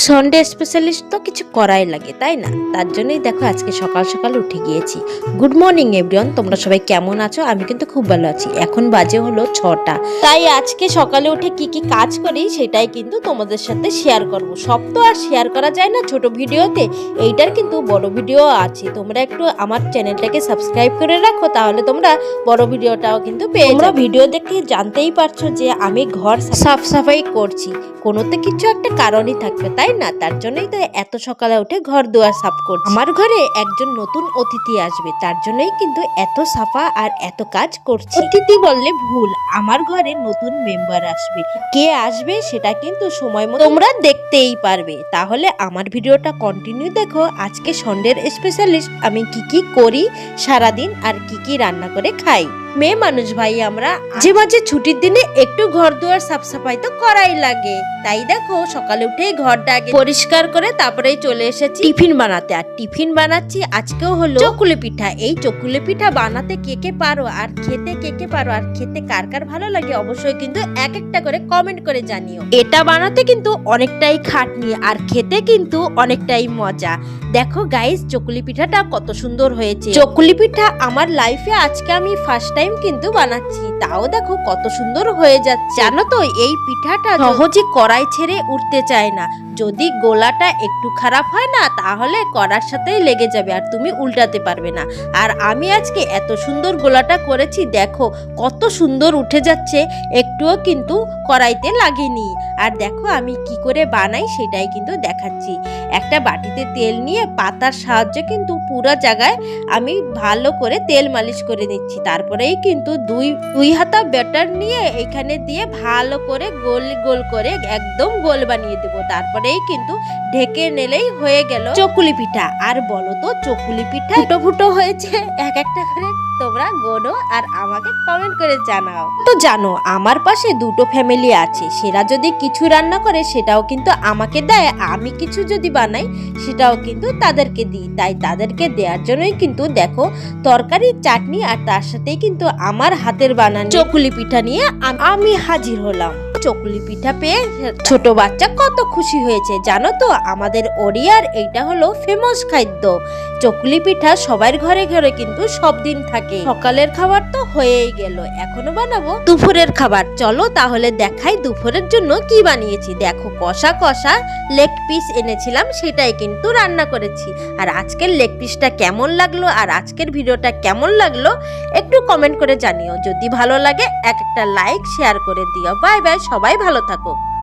Sunday specialist তো কিছু করাই লাগে, তাই না? তার জন্যই দেখো আজকে সকাল সকাল উঠে গিয়েছি। গুড মর্নিং এভরিওয়ান, তোমরা সবাই কেমন আছো? আমি কিন্তু খুব ভালো আছি। এখন বাজে হলো 6টা। তাই আজকে সকালে উঠে কি কি কাজ করি সেটাই কিন্তু তোমাদের সাথে শেয়ার করব। সব তো আর শেয়ার করা যায় না ছোট ভিডিওতে, এইটার কিন্তু বড় ভিডিও আছে। তোমরা একটু আমার চ্যানেলটাকে সাবস্ক্রাইব করে রাখো, তাহলে তোমরা বড় ভিডিওটাও কিন্তু পেয়ে যাবে। ভিডিও দেখে জানতেই পারছো যে আমি ঘর সাফ সাফাই করছি, কোনোতে কিছু একটা কারণই থাকবে, তাই না? তার জন্যই তো এত সকালে উঠে ঘর দুয়ার সাফ করছি। আমার ঘরে একজন নতুন অতিথি আসবে, তার জন্যই কিন্তু এত সাফা আর এত কাজ করছি। অতিথি বললে ভুল, আমার ঘরে নতুন মেম্বার আসবে। কে আসবে সেটা কিন্তু সময় মতো তোমরা দেখতেই পারবে। তাহলে আমার ভিডিওটা কন্টিনিউ দেখো। আজকে সন্ডের স্পেশালিস্ট আমি কি কি করি সারাদিন আর কি কি রান্না করে খাই। মেয়ে মানুষ ভাই, আমরা যে মাঝে ছুটির দিনে একটু ঘর দুয়ার সাফ সাফাই তো করাই লাগে। তাই দেখো সকালে উঠেই ঘরটা আগে পরিষ্কার করে তারপরেই চলে এসেছি টিফিন বানাতে। আর টিফিন বানাচ্ছি আজকেও হলো চকুলি পিঠা। এই চকুলি পিঠা বানাতে কে কে পারো আর খেতে কে কে পারো, আর খেতে কার কার ভালো লাগে অবশ্যই কিন্তু এক একটা করে কমেন্ট করে জানিও। এটা বানাতে কিন্তু অনেকটাই খাটনি আর খেতে কিন্তু অনেকটাই মজা। দেখো গাইস, চকুলি পিঠাটা কত সুন্দর হয়েছে। চকুলি পিঠা আমার লাইফে আজকে আমি ফার্স্ট টাইম কিন্তু বানাচ্ছি, তাও দেখো কত সুন্দর হয়ে যাচ্ছে। জানো তো এই পিঠাটা সহজে কড়াই ছেড়ে উঠতে চায় না। যদি গোলাটা একটু খারাপ হয় না, তাহলে কড়ার সাথেই লেগে যাবে আর তুমি উল্টাতে পারবে না। আর আমি আজকে এত সুন্দর গোলাটা করেছি, দেখো কত সুন্দর উঠে যাচ্ছে, একটুও কিন্তু কড়াইতে লাগেনি। আর দেখো আমি কি করে বানাই সেটাই কিন্তু দেখাচ্ছি। একটা বাটিতে তেল নিয়ে পাতার সাহায্যে কিন্তু পুরো জায়গায় আমি ভালো করে তেল মালিশ করে নিচ্ছি। তারপরেই কিন্তু দুই হাতা ব্যাটার নিয়ে এখানে দিয়ে ভালো করে গোল গোল করে একদম গোল বানিয়ে দেবো। তারপরেই কিন্তু ঢেকে নিলেই হয়ে গেল চকুলি পিঠা। আর বলো তো চকুলি পিঠা ফুটো ফুটো হয়েছে এক একটা করে তোমরা গোনো আর আমাকে কমেন্ট করে জানাও। তো জানো আমার পাশে দুটো ফ্যামিলি আছে, সেরা যদি কিছু রান্না করে সেটাও কিন্তু আমাকে দেয়, আমি কিছু যদি বানাই সেটাও কিন্তু তাদেরকে দিই। তাই তাদেরকে দেওয়ার জন্যই কিন্তু দেখো তরকারি চাটনি আর তার সাথেই কিন্তু আমার হাতের বানানো চকুলি পিঠা নিয়ে আমি হাজির হলাম। চকুলি পিঠা পেয়ে ছোট বাচ্চা কত খুশি হয়েছে জানো তো। আমাদের ওড়িয়ার এইটা হলো ফেমাস খাদ্য। চকুলি পিঠা সবার ঘরে ঘরে কিন্তু সব দিন থাকে। সকালের খাবার তো হয়েই গেল, এখনো বানাবো দুপুরের খাবার। চলো তাহলে দেখাই দুপুরের জন্য কি বানিয়েছি। দেখো কষা কষা লেগ পিস এনেছিলাম, সেটাই কিন্তু রান্না করেছি। আর আজকের লেগ পিসটা কেমন লাগলো আর আজকের ভিডিওটা কেমন লাগলো একটু কমেন্ট করে জানিও। যদি ভালো লাগে একটা লাইক শেয়ার করে দিও। বাই বাই, সবাই ভালো থাকো।